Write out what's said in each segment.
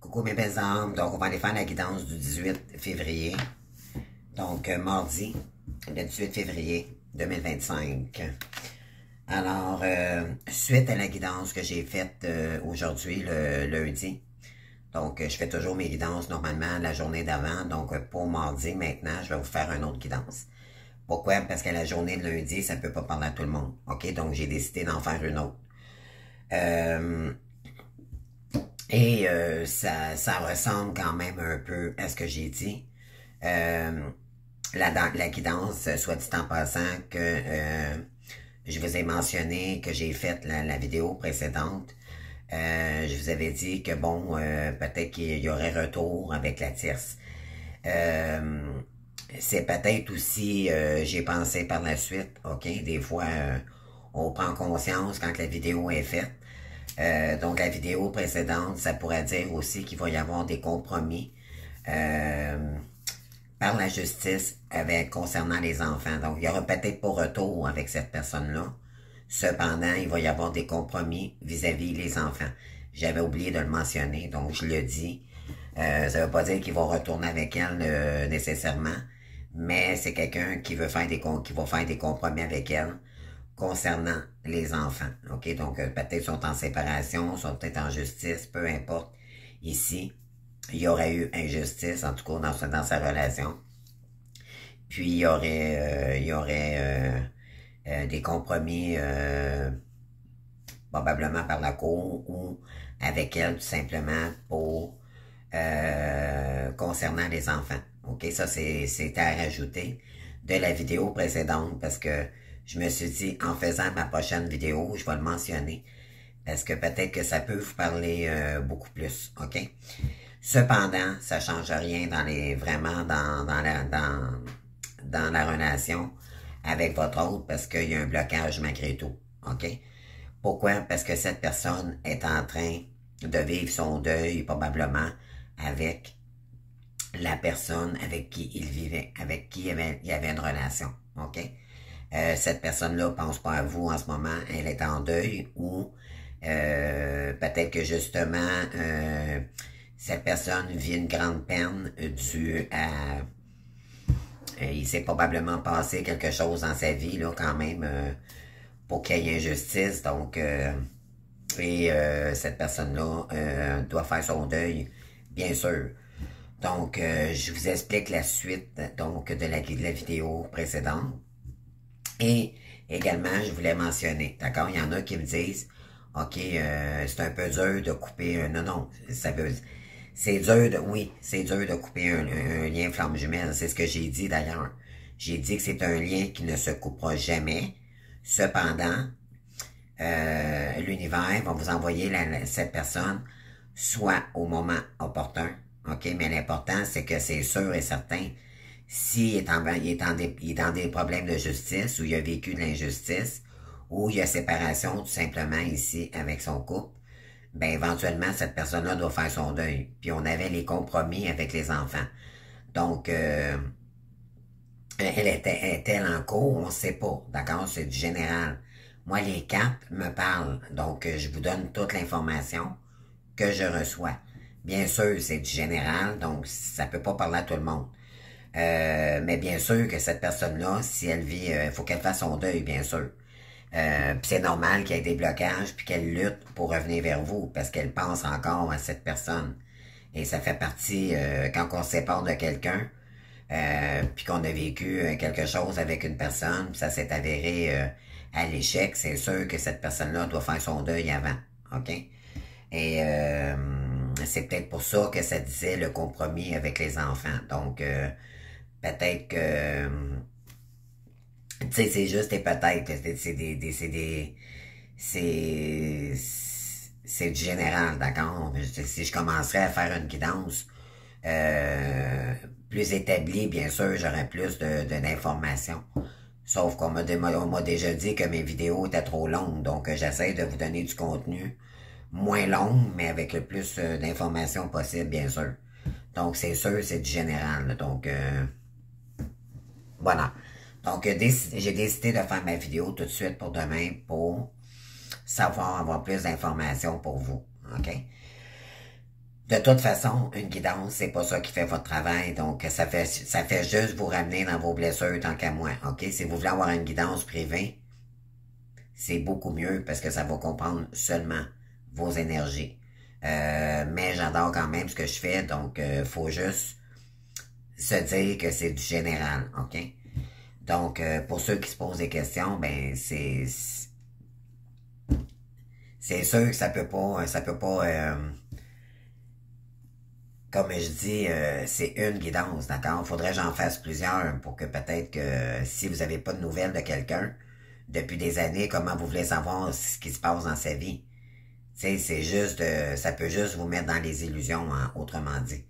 Coucou mes belles âmes, donc on va aller faire la guidance du 18 février, donc mardi, le 18 février 2025. Alors, suite à la guidance que j'ai faite aujourd'hui, le lundi, donc je fais toujours mes guidances normalement la journée d'avant, donc pour mardi maintenant, je vais vous faire une autre guidance. Pourquoi? Parce que la journée de lundi, ça ne peut pas parler à tout le monde, ok? Donc j'ai décidé d'en faire une autre. Ça ressemble quand même un peu à ce que j'ai dit. La guidance, soit dit en passant, que je vous ai mentionné que j'ai fait la vidéo précédente. Je vous avais dit que bon, peut-être qu'il y aurait retour avec la tierce. C'est peut-être aussi, j'ai pensé par la suite, ok, des fois, on prend conscience quand la vidéo est faite. Donc la vidéo précédente, ça pourrait dire aussi qu'il va y avoir des compromis par la justice concernant les enfants. Donc il y aura peut-être pas retour avec cette personne-là. Cependant, il va y avoir des compromis vis-à-vis les enfants. J'avais oublié de le mentionner, donc je le dis. Ça ne veut pas dire qu'il va retourner avec elle nécessairement, mais c'est quelqu'un qui va faire des compromis avec elle concernant les enfants. OK? Donc, peut-être sont en séparation, sont peut-être en justice, peu importe. Ici, il y aurait eu injustice, en tout cas, dans sa relation. Puis, il y aurait des compromis, probablement par la cour ou avec elle, tout simplement, pour concernant les enfants. OK? Ça, c'est à rajouter de la vidéo précédente parce que je me suis dit, en faisant ma prochaine vidéo, je vais le mentionner. Parce que peut-être que ça peut vous parler beaucoup plus. OK? Cependant, ça ne change rien vraiment dans la relation avec votre autre parce qu'il y a un blocage malgré tout. OK? Pourquoi? Parce que cette personne est en train de vivre son deuil probablement avec la personne avec qui il vivait, avec qui il y avait une relation. OK? Cette personne-là pense pas à vous en ce moment, elle est en deuil ou peut-être que justement cette personne vit une grande peine due à il s'est probablement passé quelque chose dans sa vie là quand même pour qu'il y ait injustice, donc cette personne-là doit faire son deuil, bien sûr. Donc, je vous explique la suite donc de la vidéo précédente. Et également, je voulais mentionner, d'accord, il y en a qui me disent, OK, c'est un peu dur de couper, non, c'est dur c'est dur de couper un lien flamme jumelle, c'est ce que j'ai dit d'ailleurs. J'ai dit que c'est un lien qui ne se coupera jamais. Cependant, l'univers va vous envoyer cette personne soit au moment opportun, OK, mais l'important, c'est que c'est sûr et certain, s'il est dans des problèmes de justice, ou il a vécu de l'injustice, ou il y a séparation tout simplement ici avec son couple, ben éventuellement, cette personne-là doit faire son deuil. Puis on avait les compromis avec les enfants. Donc, est-elle en cours? On ne sait pas, d'accord? C'est du général. Moi, les cartes me parlent, donc je vous donne toute l'information que je reçois. Bien sûr, c'est du général, donc ça peut pas parler à tout le monde. Mais bien sûr que cette personne-là, si elle vit, il faut qu'elle fasse son deuil, bien sûr. Puis c'est normal qu'il y ait des blocages, puis qu'elle lutte pour revenir vers vous, parce qu'elle pense encore à cette personne. Et ça fait partie, quand on se sépare de quelqu'un, puis qu'on a vécu quelque chose avec une personne, puis ça s'est avéré à l'échec, c'est sûr que cette personne-là doit faire son deuil avant. OK? Et c'est peut-être pour ça que ça disait le compromis avec les enfants. Donc, peut-être que, tu sais, c'est juste des peut-être, c'est du général, d'accord? Si je commencerais à faire une guidance plus établie, bien sûr, j'aurais plus d'informations. Sauf qu'on m'a déjà dit que mes vidéos étaient trop longues, donc j'essaie de vous donner du contenu moins long, mais avec le plus d'informations possible, bien sûr. Donc, c'est sûr, c'est du général. Donc, voilà. Donc, j'ai décidé de faire ma vidéo tout de suite pour demain pour avoir plus d'informations pour vous. OK? De toute façon, une guidance, c'est pas ça qui fait votre travail. Donc, ça fait juste vous ramener dans vos blessures tant qu'à moi. OK? Si vous voulez avoir une guidance privée, c'est beaucoup mieux parce que ça va comprendre seulement vos énergies. Mais j'adore quand même ce que je fais, donc faut juste se dire que c'est du général, OK? Donc, pour ceux qui se posent des questions, ben c'est sûr que ça peut pas, comme je dis, c'est une guidance, d'accord? Faudrait que j'en fasse plusieurs pour que peut-être que si vous n'avez pas de nouvelles de quelqu'un depuis des années, comment vous voulez savoir ce qui se passe dans sa vie? Tu sais, c'est juste, ça peut juste vous mettre dans les illusions, hein, autrement dit.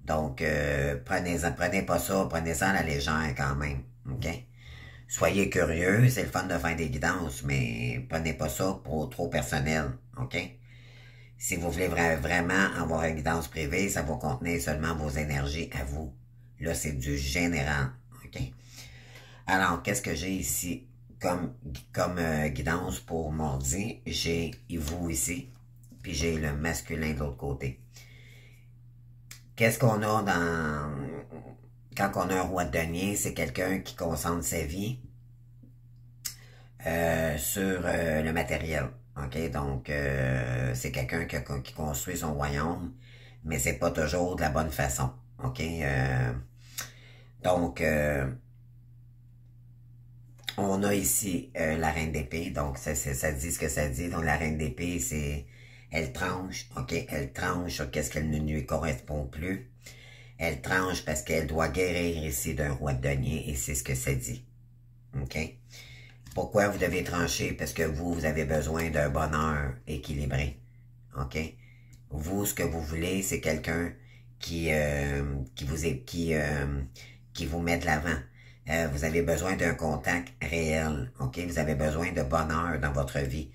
Donc, prenez pas ça, prenez ça à la légère quand même, OK? Soyez curieux, c'est le fun de faire des guidances, mais prenez pas ça pour trop personnel, OK? Si vous voulez vraiment avoir une guidance privée, ça va contenir seulement vos énergies à vous. Là, c'est du général, OK? Alors, qu'est-ce que j'ai ici comme guidance pour mardi? J'ai vous ici, puis j'ai le masculin de l'autre côté. Qu'est-ce qu'on a quand on a un roi de denier? C'est quelqu'un qui concentre sa vie sur le matériel. OK? Donc, c'est quelqu'un qui construit son royaume, mais c'est pas toujours de la bonne façon. OK? Donc, on a ici la reine d'épée. Donc, ça dit ce que ça dit. Donc, la reine d'épée, c'est... Elle tranche, OK? Elle tranche sur qu'est-ce qu'elle ne lui correspond plus. Elle tranche parce qu'elle doit guérir ici d'un roi de denier, et c'est ce que ça dit. OK? Pourquoi vous devez trancher? Parce que vous avez besoin d'un bonheur équilibré. OK? Vous, ce que vous voulez, c'est quelqu'un qui vous met de l'avant. Vous avez besoin d'un contact réel. OK? Vous avez besoin de bonheur dans votre vie.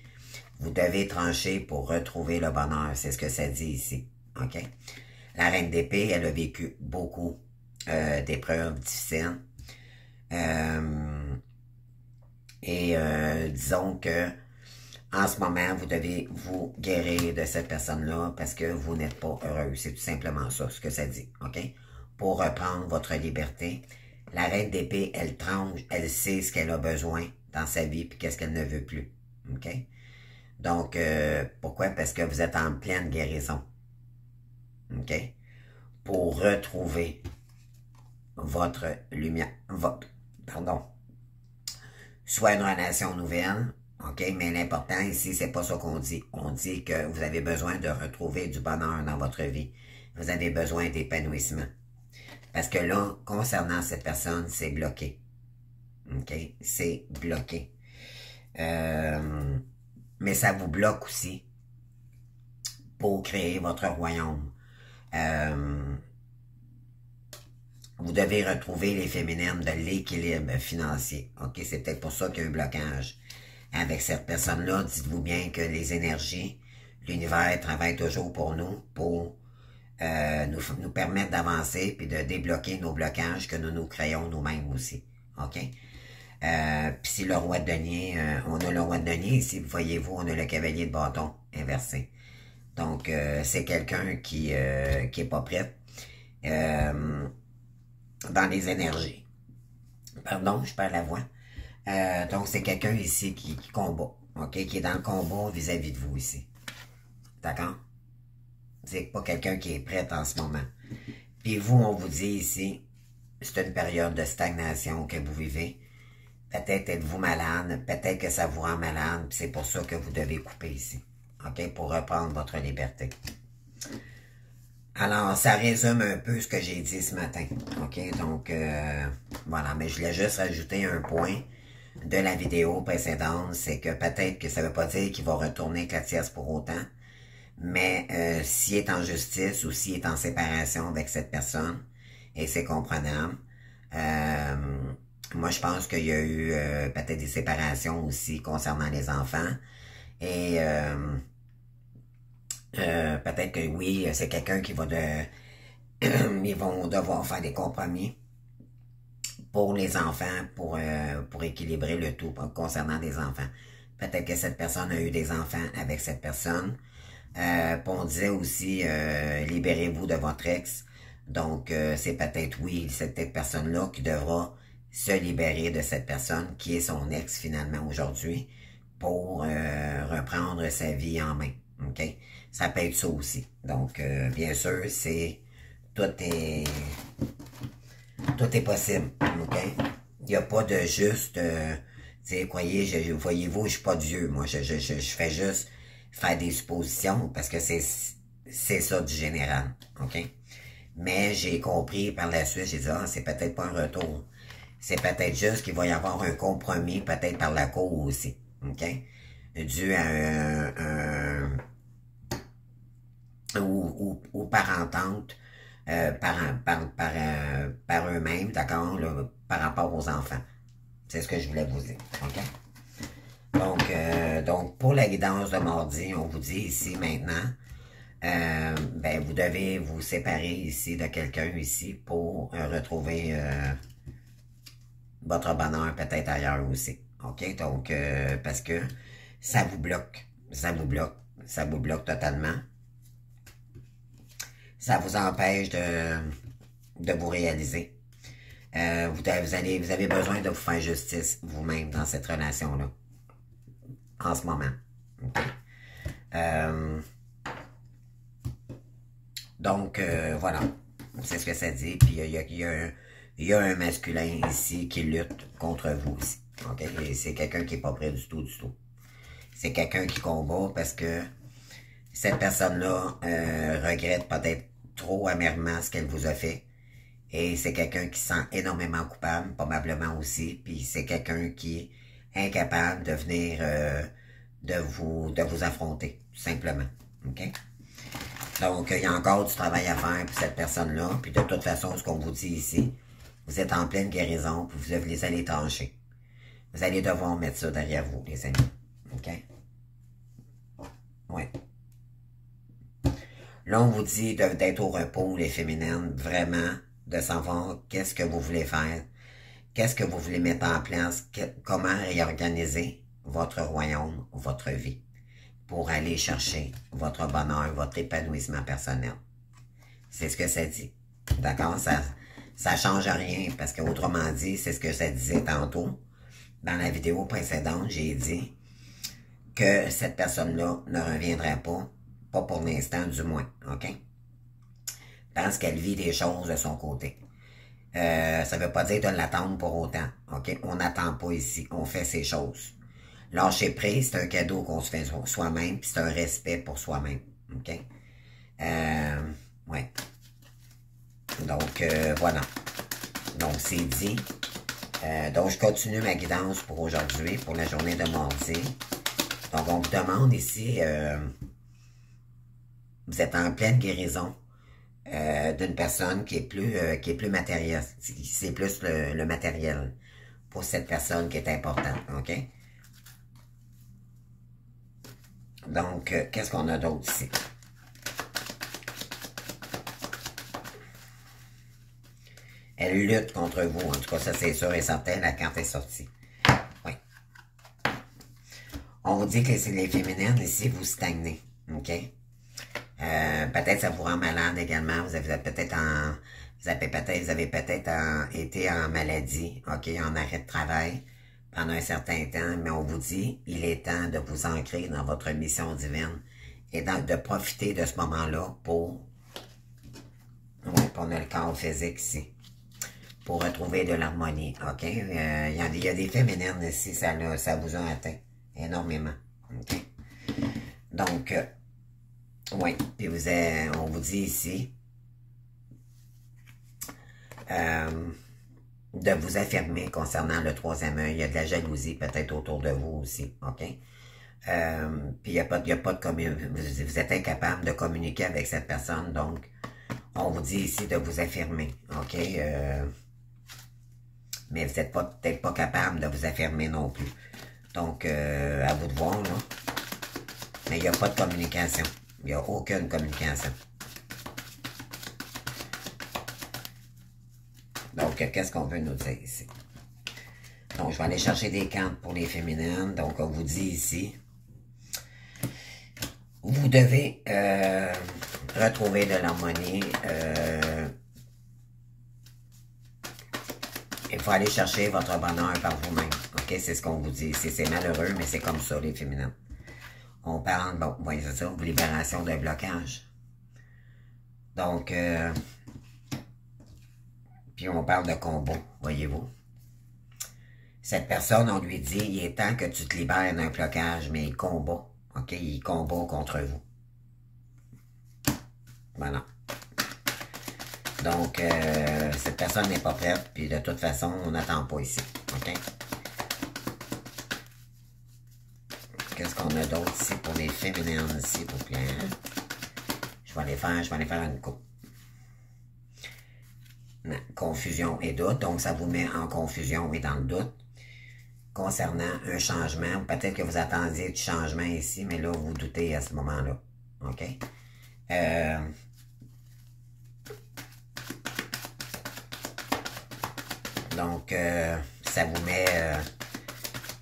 Vous devez trancher pour retrouver le bonheur. C'est ce que ça dit ici. OK? La reine d'épée, elle a vécu beaucoup d'épreuves difficiles. Disons que en ce moment, vous devez vous guérir de cette personne-là parce que vous n'êtes pas heureux. C'est tout simplement ça, ce que ça dit. OK? Pour reprendre votre liberté, la reine d'épée, elle tranche, elle sait ce qu'elle a besoin dans sa vie puis qu'est-ce qu'elle ne veut plus. OK? Donc, pourquoi? Parce que vous êtes en pleine guérison. OK? Pour retrouver votre lumière, soit une relation nouvelle, OK? Mais l'important ici, c'est pas ça qu'on dit. On dit que vous avez besoin de retrouver du bonheur dans votre vie. Vous avez besoin d'épanouissement. Parce que là, concernant cette personne, c'est bloqué. OK? C'est bloqué. Mais ça vous bloque aussi pour créer votre royaume. Vous devez retrouver les féminines de l'équilibre financier. OK? C'est peut-être pour ça qu'il y a un blocage. Avec cette personne-là, dites-vous bien que les énergies, l'univers travaille toujours pour nous, pour nous permettre d'avancer puis de débloquer nos blocages que nous créons nous-mêmes aussi. OK? Puis si le roi de denier, on a le roi de denier ici, voyez-vous, on a le cavalier de bâton inversé. Donc, c'est quelqu'un qui est pas prêt dans les énergies. Pardon, je perds la voix. Donc, c'est quelqu'un ici qui combat, OK? Qui est dans le combat vis-à-vis de vous ici. D'accord? C'est pas quelqu'un qui est prêt en ce moment. Puis vous, on vous dit ici, c'est une période de stagnation que vous vivez. Peut-être êtes-vous malade, peut-être que ça vous rend malade, puis c'est pour ça que vous devez couper ici. OK? Pour reprendre votre liberté. Alors, ça résume un peu ce que j'ai dit ce matin. OK? Donc, voilà. Mais je voulais juste rajouter un point de la vidéo précédente. C'est que peut-être que ça ne veut pas dire qu'il va retourner avec la tierce pour autant. Mais s'il est en justice ou s'il est en séparation avec cette personne, et c'est comprenable, moi je pense qu'il y a eu peut-être des séparations aussi concernant les enfants. Et peut-être que oui, c'est quelqu'un qui va ils vont devoir faire des compromis pour les enfants, pour équilibrer le tout concernant des enfants. Peut-être que cette personne a eu des enfants avec cette personne. Puis on disait aussi, libérez-vous de votre ex. Donc, c'est peut-être, oui, cette personne-là qui devra se libérer de cette personne qui est son ex finalement aujourd'hui pour reprendre sa vie en main. OK? Ça peut être ça aussi. Donc, bien sûr, tout est possible. OK? Il n'y a pas de juste voyez-vous, je suis pas Dieu. Moi, je fais juste faire des suppositions parce que c'est ça du général. OK? Mais j'ai compris par la suite, j'ai dit, c'est peut-être pas un retour. C'est peut-être juste qu'il va y avoir un compromis, peut-être par la cour aussi. OK? Dû à ou par entente, par eux-mêmes, d'accord, par rapport aux enfants. C'est ce que je voulais vous dire. OK? Donc, pour la guidance de mardi, on vous dit ici maintenant, vous devez vous séparer ici de quelqu'un ici pour retrouver votre bonheur peut-être ailleurs aussi. OK? Donc, parce que ça vous bloque. Ça vous bloque. Ça vous bloque totalement. Ça vous empêche de vous réaliser. Vous avez besoin de vous faire justice vous-même dans cette relation-là. En ce moment. Okay. Donc, voilà. C'est ce que ça dit. Puis, il y a un masculin ici qui lutte contre vous aussi. Okay? Et c'est quelqu'un qui n'est pas prêt du tout, du tout. C'est quelqu'un qui combat parce que cette personne-là regrette peut-être trop amèrement ce qu'elle vous a fait. Et c'est quelqu'un qui se sent énormément coupable, probablement aussi. Puis c'est quelqu'un qui est incapable de venir de vous affronter, tout simplement. OK? Donc, il y a encore du travail à faire pour cette personne-là. Puis de toute façon, ce qu'on vous dit ici, vous êtes en pleine guérison, puis vous devez les aller trancher. Vous allez devoir mettre ça derrière vous, les amis. OK? Oui. Là, on vous dit d'être au repos, les féminines, vraiment, de savoir qu'est-ce que vous voulez faire, qu'est-ce que vous voulez mettre en place, comment réorganiser votre royaume, votre vie, pour aller chercher votre bonheur, votre épanouissement personnel. C'est ce que ça dit. D'accord? Ça change rien, parce que autrement dit, c'est ce que ça disait tantôt. Dans la vidéo précédente, j'ai dit que cette personne-là ne reviendrait pas pour l'instant du moins, OK? Parce qu'elle vit des choses de son côté. Ça ne veut pas dire de l'attendre pour autant, OK? On n'attend pas ici, on fait ces choses. Lâcher prise, c'est un cadeau qu'on se fait soi-même, puis c'est un respect pour soi-même, OK? Ouais. Donc, voilà. Donc, c'est dit. Donc, je continue ma guidance pour aujourd'hui, pour la journée de mardi. Donc, on vous demande ici... vous êtes en pleine guérison d'une personne qui est plus matérielle. C'est plus le matériel pour cette personne qui est importante, OK? Donc, qu'est-ce qu'on a d'autre ici? Elle lutte contre vous. En tout cas, ça c'est sûr et certain, la carte est sortie. Oui. On vous dit que les féminines, ici, vous stagnez, OK? Peut-être ça vous rend malade également. Vous avez peut-être été en maladie, ok, en arrêt de travail pendant un certain temps, mais on vous dit, il est temps de vous ancrer dans votre mission divine et donc de profiter de ce moment-là pour le corps physique ici, pour retrouver de l'harmonie, ok? Il y a des féminines ici, ça vous a atteint énormément, ok? Donc, oui, puis on vous dit ici de vous affirmer concernant le troisième œil. Il y a de la jalousie peut-être autour de vous aussi, OK? Puis il n'y a pas de vous êtes incapable de communiquer avec cette personne, donc on vous dit ici de vous affirmer, OK? Mais vous n'êtes peut-être pas capable de vous affirmer non plus. Donc, à vous de voir, là. Mais il n'y a pas de communication. Il n'y a aucune communication. Donc, qu'est-ce qu'on veut nous dire ici? Donc, je vais aller chercher des cartes pour les féminines. Donc, on vous dit ici, vous vous devez retrouver de l'harmonie. Il faut aller chercher votre bonheur par vous-même. OK? C'est ce qu'on vous dit. C'est malheureux, mais c'est comme ça, les féminins. On parle, bon, voyez c'est ça, libération d'un blocage. Donc, puis on parle de combat, voyez-vous. Cette personne, on lui dit, il est temps que tu te libères d'un blocage, mais il combat. OK? Il combat contre vous. Voilà. Donc, cette personne n'est pas prête, puis de toute façon, on n'attend pas ici. OK? Qu'est-ce qu'on a d'autre ici pour les féminines, s'il vous plaît? Je vais aller faire une coupe. Confusion et doute, donc ça vous met en confusion et dans le doute. Concernant un changement, peut-être que vous attendiez du changement ici, mais là, vous doutez à ce moment-là. OK? Donc, ça vous met...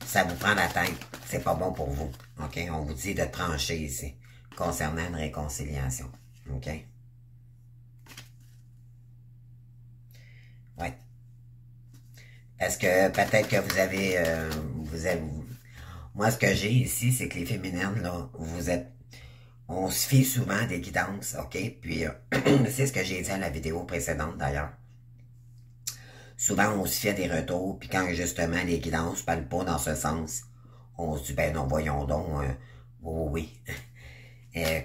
ça vous prend la tête. C'est pas bon pour vous. OK? On vous dit de trancher ici, concernant une réconciliation. OK? Ouais. Parce que peut-être que vous avez... moi, ce que j'ai ici, c'est que les féminines, là, vous êtes... On se fie souvent à des guidances, OK? Puis, c'est ce que j'ai dit à la vidéo précédente, d'ailleurs. Souvent, on se fie à des retours, puis quand, justement, les guidances ne parlent pas dans ce sens, on se dit, ben non, voyons donc, oui.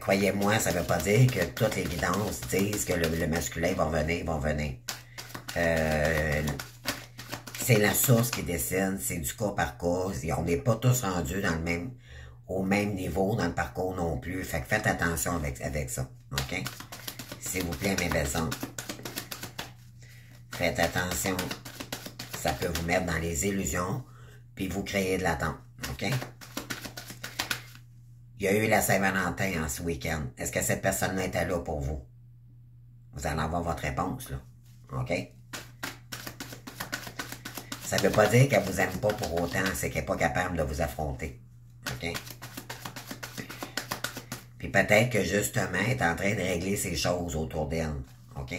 Croyez-moi, ça ne veut pas dire que toutes les guidances disent que le masculin va venir. C'est la source qui décide, c'est du cas par cas. On n'est pas tous rendus dans au même niveau dans le parcours non plus. Fait que faites attention avec ça. OK? S'il vous plaît, mes belles sœurs. Faites attention. Ça peut vous mettre dans les illusions, puis vous créer de l'attente. OK? Il y a eu la Saint-Valentin ce week-end. Est-ce que cette personne-là était là pour vous? Vous allez avoir votre réponse, là. OK? Ça ne veut pas dire qu'elle vous aime pas pour autant, c'est qu'elle n'est pas capable de vous affronter. OK? Puis peut-être que justement, elle est en train de régler ces choses autour d'elle. OK?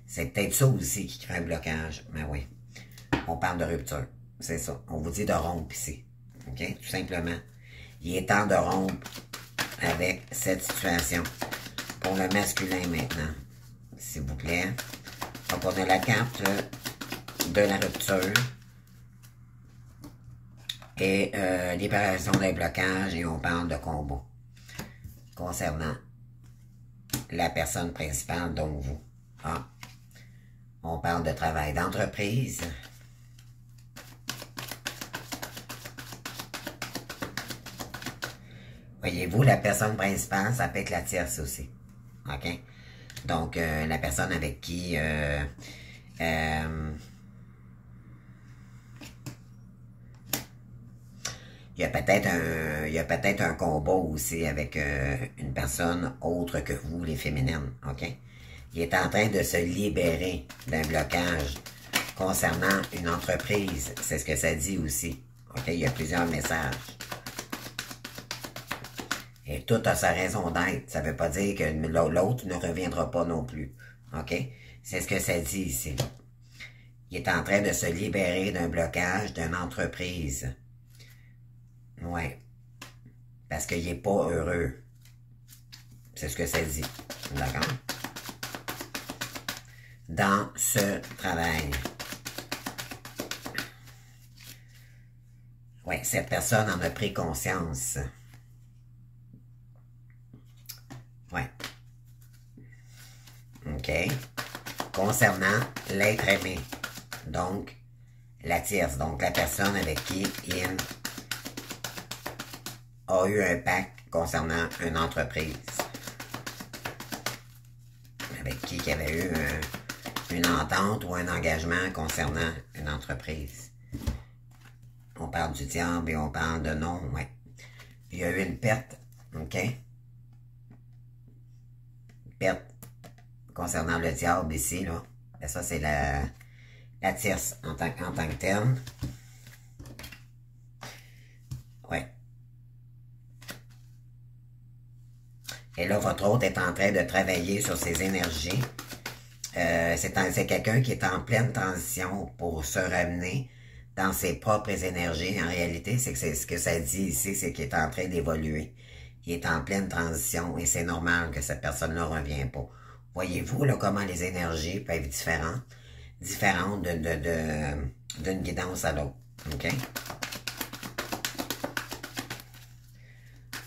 C'est peut-être ça aussi qui crée un blocage. Mais oui. On parle de rupture. C'est ça. On vous dit de rompre ici. OK? Tout simplement. Il est temps de rompre avec cette situation. Pour le masculin maintenant. S'il vous plaît. Donc on a la carte de la rupture. Et libération des blocages. Et on parle de combat. Concernant la personne principale, donc vous. Ah. On parle de travail d'entreprise. Voyez-vous, la personne principale, ça peut être la tierce aussi. OK? Donc, la personne avec qui... il y a peut-être un combat aussi avec une personne autre que vous, les féminines. OK? Il est en train de se libérer d'un blocage concernant une entreprise. C'est ce que ça dit aussi. OK? Il y a plusieurs messages. Et tout a sa raison d'être. Ça ne veut pas dire que l'autre ne reviendra pas non plus. OK? C'est ce que ça dit ici. Il est en train de se libérer d'un blocage d'une entreprise. Ouais. Parce qu'il n'est pas heureux. C'est ce que ça dit. D'accord? Dans ce travail. Ouais, cette personne en a pris conscience. Ouais. OK. Concernant l'être aimé. Donc, la tierce. Donc, la personne avec qui il a eu un pacte concernant une entreprise. Avec qui il y avait eu une entente ou un engagement concernant une entreprise. On parle du diable et on parle de non, ouais. Il y a eu une perte, OK? Perte concernant le diable ici, là. Et ça, c'est la tierce en tant que telle. Ouais. Et là, votre hôte est en train de travailler sur ses énergies. C'est quelqu'un qui est en pleine transition pour se ramener dans ses propres énergies. En réalité, c'est ce que ça dit ici, c'est qu'il est en train d'évoluer. Il est en pleine transition et c'est normal que cette personne-là ne revient pas. Voyez-vous là comment les énergies peuvent être différentes d'une guidance à l'autre. OK?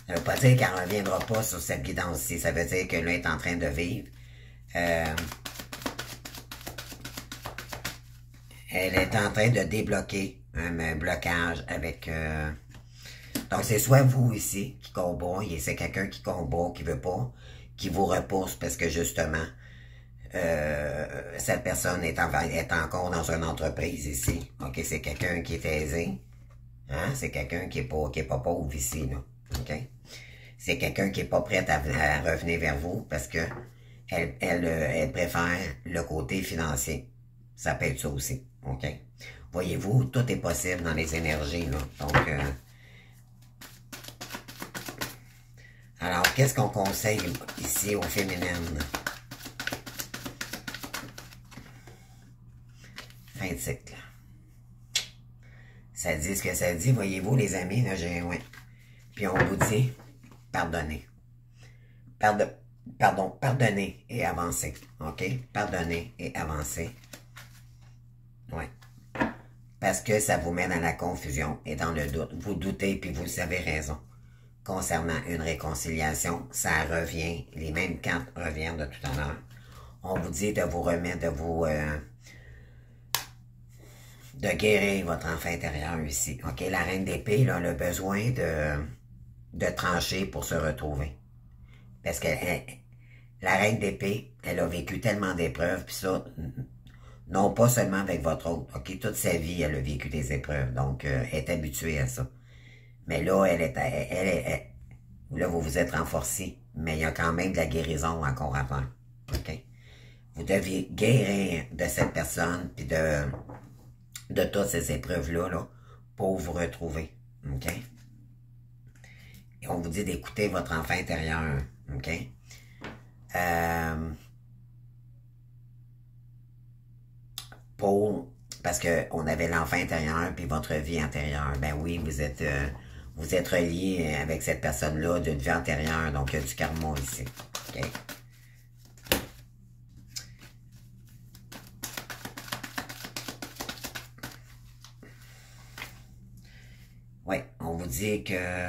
Ça ne veut pas dire qu'elle ne reviendra pas sur cette guidance-ci. Ça veut dire que là, elle est en train de vivre. Elle est en train de débloquer un blocage avec... Donc, c'est soit vous ici qui combat, et c'est quelqu'un qui combat, qui veut pas, qui vous repousse parce que justement, cette personne est encore dans une entreprise ici. OK, c'est quelqu'un qui est aisé. Hein? C'est quelqu'un qui est pas pauvre ici, là. OK? C'est quelqu'un qui est pas prêt à revenir vers vous parce que elle préfère le côté financier. Ça peut être ça aussi. OK? Voyez-vous, tout est possible dans les énergies, là. Donc, alors, qu'est-ce qu'on conseille ici aux féminines? Fin de cycle. Ça dit ce que ça dit, voyez-vous, les amis, là, ouais. Puis on vous dit, pardonnez. Pardon, pardonnez et avancez. OK? Pardonnez et avancez. Ouais. Parce que ça vous met dans la confusion et dans le doute. Vous doutez, puis vous avez raison. Concernant une réconciliation, ça revient, les mêmes cartes reviennent de tout à l'heure. On vous dit de vous remettre, de guérir votre enfant intérieur ici. OK? La reine d'épée, là, elle a besoin de trancher pour se retrouver. Parce que la reine d'épée, elle a vécu tellement d'épreuves, puis ça, non pas seulement avec votre autre. OK? Toute sa vie, elle a vécu des épreuves. Donc, elle est habituée à ça. Mais là, là, vous vous êtes renforcé, mais il y a quand même de la guérison encore à faire. OK? Vous deviez guérir de cette personne, puis de toutes ces épreuves-là, là, pour vous retrouver. OK? Et on vous dit d'écouter votre enfant intérieur. OK? Parce qu'on avait l'enfant intérieur, puis votre vie antérieure. Ben oui, vous êtes relié avec cette personne-là d'une vie antérieure, donc il y a du karma ici. OK? Oui, on vous dit que,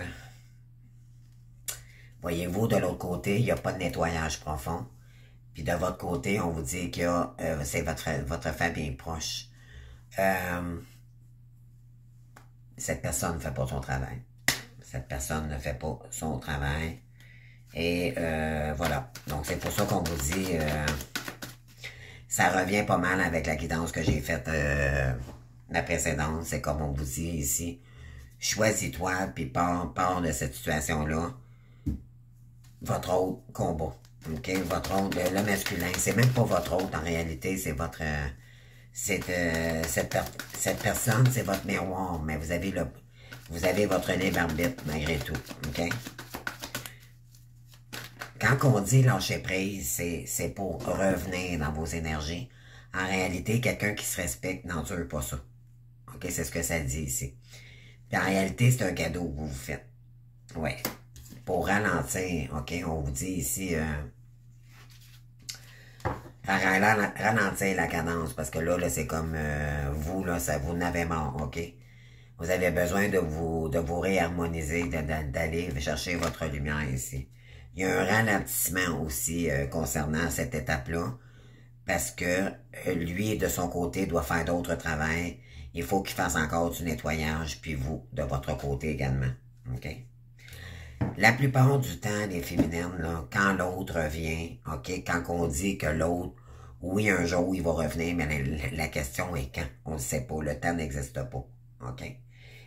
voyez-vous, de l'autre côté, il n'y a pas de nettoyage profond. Puis de votre côté, on vous dit que c'est votre famille proche. Cette personne ne fait pas son travail. Cette personne ne fait pas son travail. Et voilà. Donc, c'est pour ça qu'on vous dit... ça revient pas mal avec la guidance que j'ai faite la précédente. C'est comme on vous dit ici. Choisis-toi, puis pars de cette situation-là. Votre autre combat. OK? Votre autre, le masculin. C'est même pas votre autre, en réalité. C'est votre... cette personne, c'est votre miroir. Mais vous avez votre libre arbitre, malgré tout. OK? Quand on dit lâcher prise, c'est pour revenir dans vos énergies. En réalité, quelqu'un qui se respecte n'endure pas ça. OK? C'est ce que ça dit ici. Puis en réalité, c'est un cadeau que vous vous faites. Ouais. Pour ralentir, OK? On vous dit ici... ralentir la cadence, parce que là c'est comme vous, là, ça vous n'avez marre, OK? Vous avez besoin de vous réharmoniser, d'aller chercher votre lumière ici. Il y a un ralentissement aussi concernant cette étape-là, parce que lui, de son côté, doit faire d'autres travails. Il faut qu'il fasse encore du nettoyage, puis vous, de votre côté également. OK? La plupart du temps, les féminines, là, quand l'autre revient, OK, quand on dit que l'autre, oui, un jour, il va revenir, mais la question est quand? On ne sait pas. Le temps n'existe pas. OK?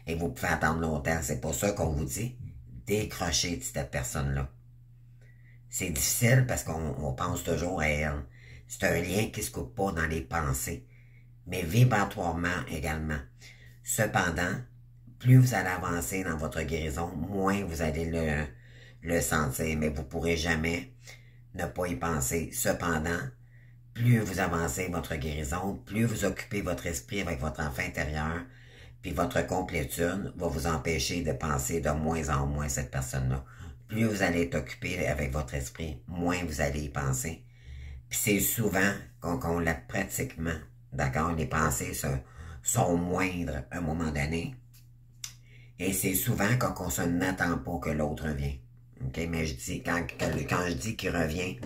Et vous pouvez attendre longtemps. C'est pour ça qu'on vous dit décrocher de cette personne-là. C'est difficile parce qu'on pense toujours à elle. C'est un lien qui ne se coupe pas dans les pensées, mais vibratoirement également. Cependant, plus vous allez avancer dans votre guérison, moins vous allez le sentir, mais vous ne pourrez jamais ne pas y penser. Cependant, plus vous avancez votre guérison, plus vous occupez votre esprit avec votre enfant intérieur, puis votre complétude va vous empêcher de penser de moins en moins à cette personne-là. Plus vous allez être occupé avec votre esprit, moins vous allez y penser. Puis c'est souvent qu'on l'a pratiquement, d'accord? Les pensées sont moindres à un moment donné. Et c'est souvent quand on se n'attend pas que l'autre revienne. OK? Mais je dis, quand je dis qu'il revient,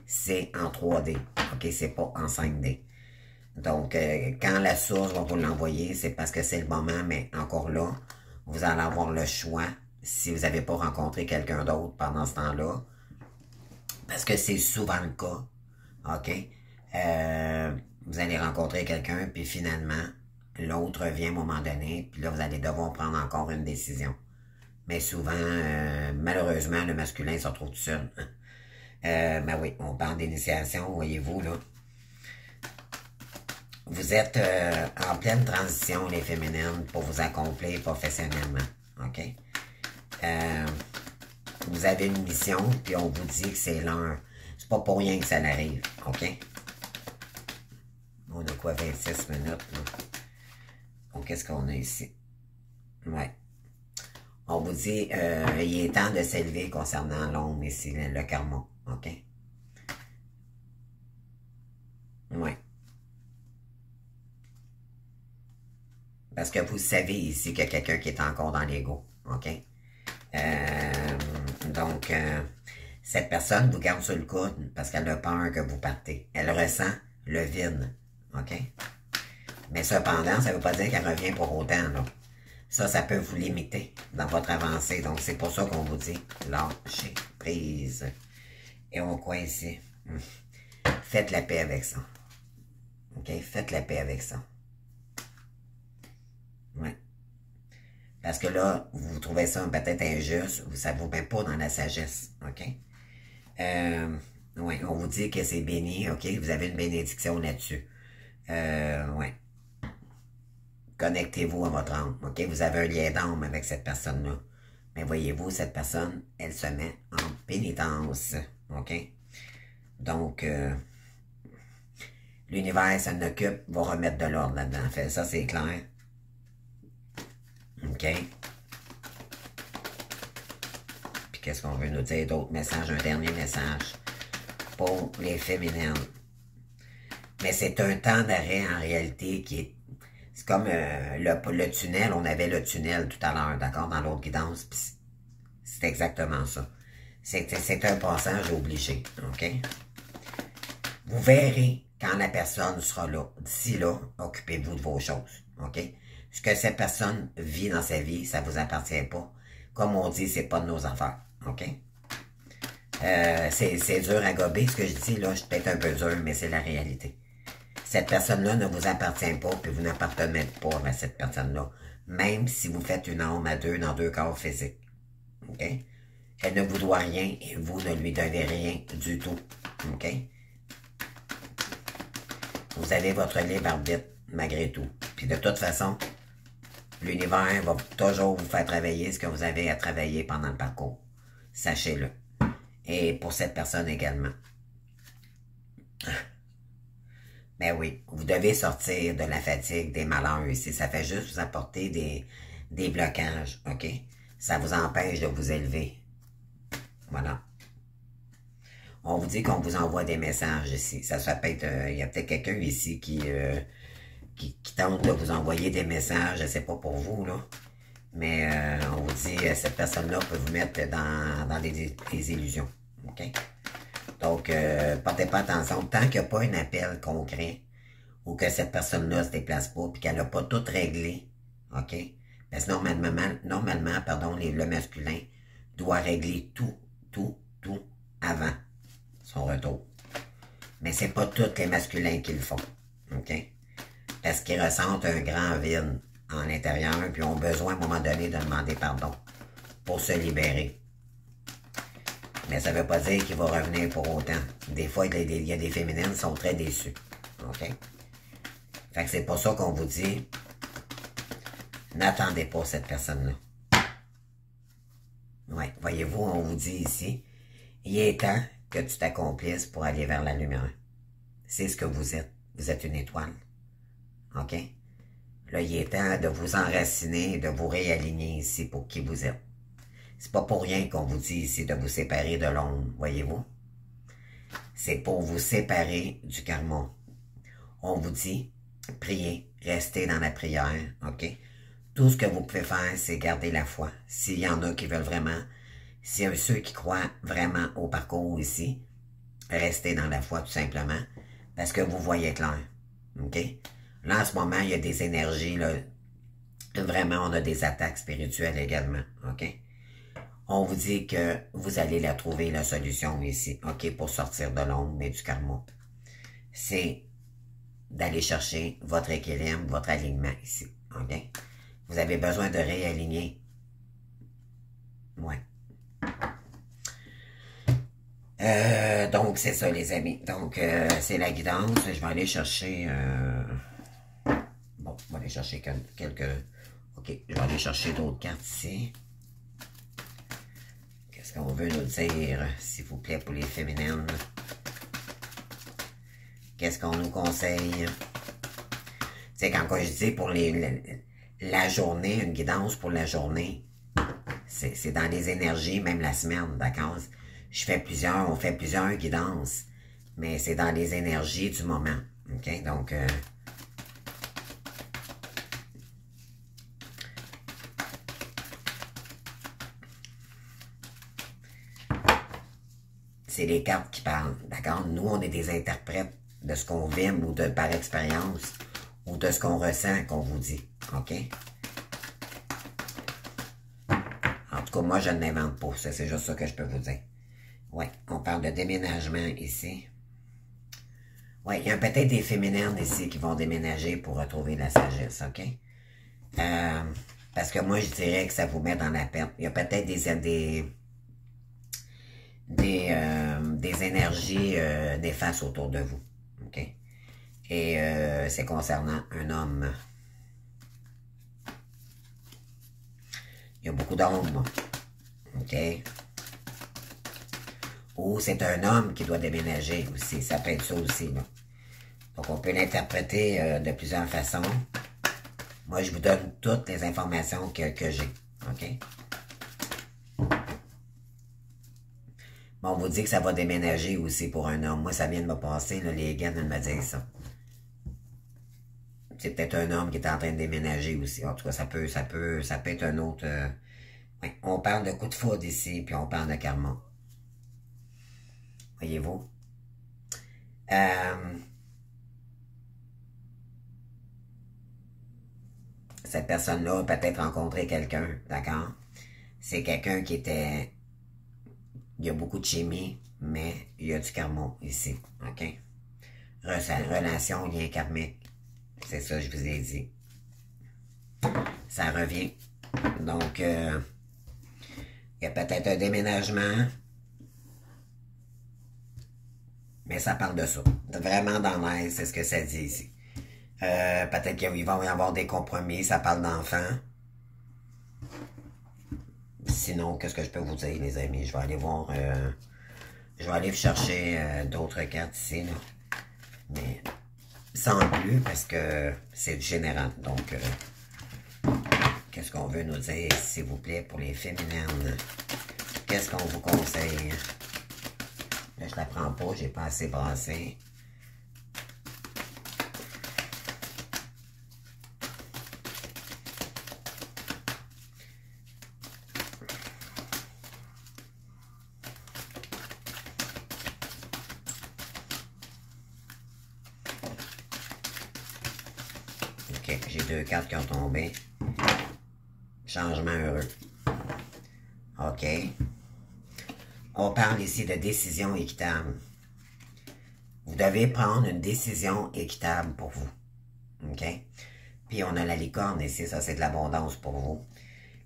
c'est en 3D. OK? C'est pas en 5D. Donc, quand la source va vous l'envoyer, c'est parce que c'est le moment, mais encore là, vous allez avoir le choix si vous n'avez pas rencontré quelqu'un d'autre pendant ce temps-là. Parce que c'est souvent le cas. OK? Vous allez rencontrer quelqu'un, puis finalement, l'autre vient à un moment donné, puis là, vous allez devoir prendre encore une décision. Mais souvent, malheureusement, le masculin se retrouve tout seul. Ben oui, on parle d'initiation, voyez-vous, là. Vous êtes en pleine transition, les féminines, pour vous accomplir professionnellement. OK? Vous avez une mission, puis on vous dit que c'est l'heure. C'est pas pour rien que ça arrive. OK? On a quoi, 26 minutes, là? Donc, qu'est-ce qu'on a ici? Ouais. On vous dit, il est temps de s'élever concernant l'ombre ici, le karma. OK? Ouais. Parce que vous savez ici qu'il y a quelqu'un qui est encore dans l'ego. OK? Donc, cette personne vous garde sur le coude parce qu'elle a peur que vous partez. Elle ressent le vide. OK? Mais cependant, ça ne veut pas dire qu'elle revient pour autant, là. Ça peut vous limiter dans votre avancée. Donc, c'est pour ça qu'on vous dit lâchez prise. Et on quoi ici? Faites la paix avec ça. OK? Faites la paix avec ça. Ouais. Parce que là, vous trouvez ça peut-être injuste, ça ne vous met pas dans la sagesse. OK? Ouais, on vous dit que c'est béni, OK? Vous avez une bénédiction là-dessus. Ouais. Connectez-vous à votre âme, OK? Vous avez un lien d'âme avec cette personne-là. Mais voyez-vous, cette personne, elle se met en pénitence, OK? Donc, l'univers s'en occupe, va remettre de l'ordre là-dedans. Fait, ça, c'est clair. OK? Puis qu'est-ce qu'on veut nous dire d'autres messages? Un dernier message pour les féminines. Mais c'est un temps d'arrêt en réalité qui est... C'est comme le tunnel, on avait le tunnel tout à l'heure, d'accord, dans l'autre guidance. C'est exactement ça. C'est un passage obligé, OK? Vous verrez quand la personne sera là. D'ici là, occupez-vous de vos choses, OK? Ce que cette personne vit dans sa vie, ça vous appartient pas. Comme on dit, c'est pas de nos affaires, OK? C'est dur à gober, ce que je dis, là, je suis peut-être un peu dur, mais c'est la réalité. Cette personne-là ne vous appartient pas, puis vous n'appartenez pas à cette personne-là. Même si vous faites une âme à deux dans deux corps physiques. OK? Elle ne vous doit rien et vous ne lui devez rien du tout. OK? Vous avez votre libre arbitre, malgré tout. Puis de toute façon, l'univers va toujours vous faire travailler ce que vous avez à travailler pendant le parcours. Sachez-le. Et pour cette personne également. Ben oui, vous devez sortir de la fatigue, des malheurs ici. Ça fait juste vous apporter des blocages, OK? Ça vous empêche de vous élever. Voilà. On vous dit qu'on vous envoie des messages ici. Ça peut être... il y a peut-être quelqu'un ici qui tente de vous envoyer des messages. Je ne sais pas pour vous, là. Mais on vous dit, cette personne-là peut vous mettre dans des illusions, OK? Donc, portez pas attention. Tant qu'il n'y a pas un appel concret ou que cette personne-là se déplace pas puis qu'elle n'a pas tout réglé, OK? Parce que normalement, pardon, le masculin doit régler tout avant son retour. Mais c'est pas tous les masculins qui le font, OK? Parce qu'ils ressentent un grand vide en l'intérieur puis ont besoin à un moment donné de demander pardon pour se libérer. Mais ça ne veut pas dire qu'il va revenir pour autant. Des fois, il y a des féminines qui sont très déçues. OK? Fait que c'est pour ça qu'on vous dit, n'attendez pas cette personne-là. Ouais, voyez-vous, on vous dit ici, il est temps que tu t'accomplisses pour aller vers la lumière. C'est ce que vous êtes. Vous êtes une étoile. OK? Là, il est temps de vous enraciner, de vous réaligner ici pour qui vous êtes. C'est pas pour rien qu'on vous dit ici de vous séparer de l'ombre, voyez-vous? C'est pour vous séparer du karma. On vous dit, priez, restez dans la prière, OK? Tout ce que vous pouvez faire, c'est garder la foi. S'il y en a qui veulent vraiment, s'il y a ceux qui croient vraiment au parcours ici, restez dans la foi tout simplement, parce que vous voyez clair, OK? Là, en ce moment, il y a des énergies, là, vraiment, on a des attaques spirituelles également, OK? On vous dit que vous allez la trouver, la solution ici, OK, pour sortir de l'ombre et du karma. C'est d'aller chercher votre équilibre, votre alignement ici, OK? Vous avez besoin de réaligner. Ouais. Donc, c'est ça, les amis. Donc, c'est la guidance. Je vais aller chercher... Bon, je vais aller chercher quelques... OK, je vais aller chercher d'autres cartes ici. Qu'est-ce qu'on veut nous dire, s'il vous plaît, pour les féminines? Qu'est-ce qu'on nous conseille? C'est quand je dis pour la journée, une guidance pour la journée, c'est dans les énergies, même la semaine, d'accord? On fait plusieurs guidances, mais c'est dans les énergies du moment, ok? Donc, c'est les cartes qui parlent, d'accord? Nous, on est des interprètes de ce qu'on vit ou de par expérience ou de ce qu'on ressent qu'on vous dit, ok? En tout cas, moi, je ne l'invente pas, ça, c'est juste ça que je peux vous dire. Oui, on parle de déménagement ici. Oui, il y a peut-être des féminines ici qui vont déménager pour retrouver la sagesse, ok? Parce que moi, je dirais que ça vous met dans la perte. Il y a peut-être des énergies néfastes autour de vous, ok? Et c'est concernant un homme. Il y a beaucoup d'hommes, ok? Ou c'est un homme qui doit déménager aussi, ça peut être ça aussi, là. Donc on peut l'interpréter de plusieurs façons. Moi, je vous donne toutes les informations que j'ai, ok? Bon, on vous dit que ça va déménager aussi pour un homme. Moi, ça vient de me passer, là, les gars viennent de me dire ça. C'est peut-être un homme qui est en train de déménager aussi. En tout cas, ça peut être un autre... Ouais. On parle de coup de foudre ici, puis on parle de karma. Voyez-vous? Cette personne-là a peut-être rencontré quelqu'un, d'accord? C'est quelqu'un qui était... Il y a beaucoup de chimie, mais il y a du karma ici, ok? Relation, lien karmique. C'est ça, je vous ai dit. Ça revient. Donc, il y a peut-être un déménagement. Mais ça parle de ça. Vraiment dans l'air, c'est ce que ça dit ici. Peut-être qu'il va y avoir des compromis. Ça parle d'enfants. Sinon, qu'est-ce que je peux vous dire, les amis? Je vais aller voir... je vais aller chercher d'autres cartes ici, là. Mais sans plus, parce que c'est du général. Donc, qu'est-ce qu'on veut nous dire, s'il vous plaît, pour les féminines? Qu'est-ce qu'on vous conseille? Là, je la prends pas, j'ai pas assez brassé. Ok, j'ai deux cartes qui ont tombé. Changement heureux. Ok. On parle ici de décision équitable. Vous devez prendre une décision équitable pour vous. OK? Puis on a la licorne ici, ça c'est de l'abondance pour vous.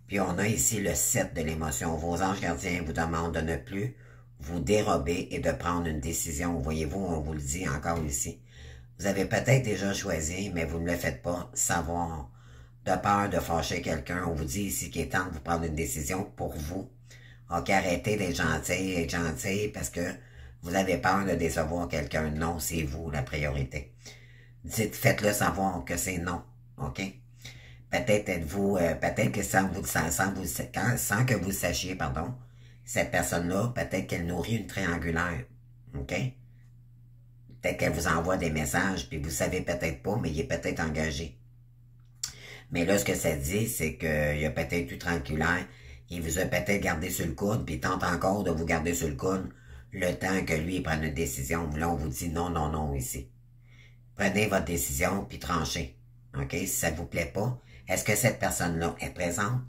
Puis on a ici le 7 de l'émotion. Vos anges gardiens vous demandent de ne plus vous dérober et de prendre une décision. Voyez-vous, on vous le dit encore ici. Vous avez peut-être déjà choisi, mais vous ne le faites pas savoir. De peur de fâcher quelqu'un, on vous dit ici qu'il est temps de vous prendre une décision pour vous. OK, arrêtez d'être gentil parce que vous avez peur de décevoir quelqu'un. Non, c'est vous la priorité. Faites-le savoir que c'est non. OK? Peut-être êtes-vous, peut-être que sans que vous le sachiez, pardon, cette personne-là, peut-être qu'elle nourrit une triangulaire. OK? Peut-être qu'elle vous envoie des messages, puis vous savez peut-être pas, mais il est peut-être engagé. Mais là, ce que ça dit, c'est qu'il y a peut-être eu triangulaire, il vous a peut-être gardé sur le coude, puis il tente encore de vous garder sur le coude le temps que lui prenne une décision. Là, on vous dit non, non, non ici. Prenez votre décision, puis tranchez. OK? Si ça ne vous plaît pas, est-ce que cette personne-là est présente?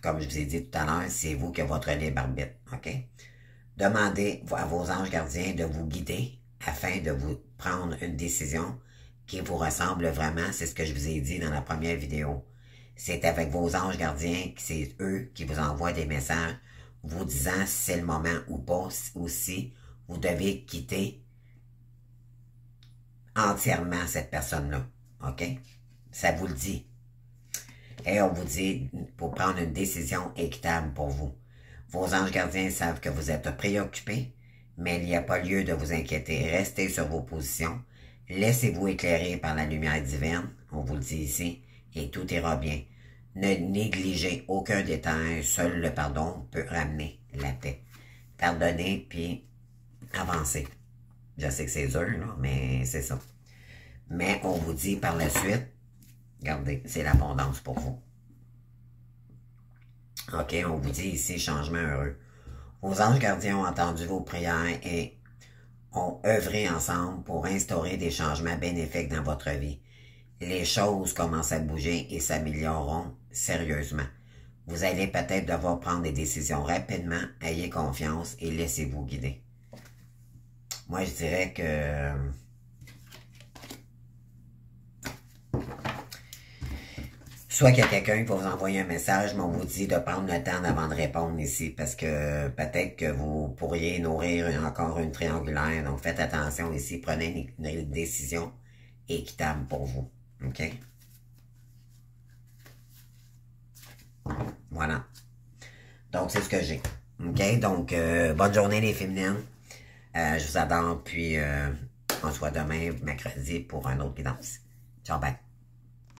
Comme je vous ai dit tout à l'heure, c'est vous qui avez votre libre arbitre. OK? Demandez à vos anges gardiens de vous guider afin de vous prendre une décision qui vous ressemble vraiment. C'est ce que je vous ai dit dans la première vidéo. C'est avec vos anges gardiens, c'est eux qui vous envoient des messages vous disant si c'est le moment ou pas, ou si vous devez quitter entièrement cette personne-là. OK? Ça vous le dit. Et on vous dit pour prendre une décision équitable pour vous. Vos anges gardiens savent que vous êtes préoccupés, mais il n'y a pas lieu de vous inquiéter. Restez sur vos positions. Laissez-vous éclairer par la lumière divine, on vous le dit ici, et tout ira bien. Ne négligez aucun détail, seul le pardon peut ramener la paix. Pardonnez, puis avancez. Je sais que c'est dur, là, mais c'est ça. Mais on vous dit par la suite, regardez, c'est l'abondance pour vous. OK, on vous dit ici, changement heureux. Vos anges gardiens ont entendu vos prières et ont œuvré ensemble pour instaurer des changements bénéfiques dans votre vie. Les choses commencent à bouger et s'amélioreront sérieusement. Vous allez peut-être devoir prendre des décisions rapidement. Ayez confiance et laissez-vous guider. Moi, je dirais que soit qu'il y a quelqu'un qui va vous envoyer un message, mais on vous dit de prendre le temps avant de répondre ici, parce que peut-être que vous pourriez nourrir encore une triangulaire. Donc, faites attention ici. Prenez une décision équitable pour vous. OK? Voilà. Donc, c'est ce que j'ai. OK? Donc, bonne journée les féminines. Je vous adore. Puis, on se voit demain, mercredi, pour un autre guidance. Ciao, bye.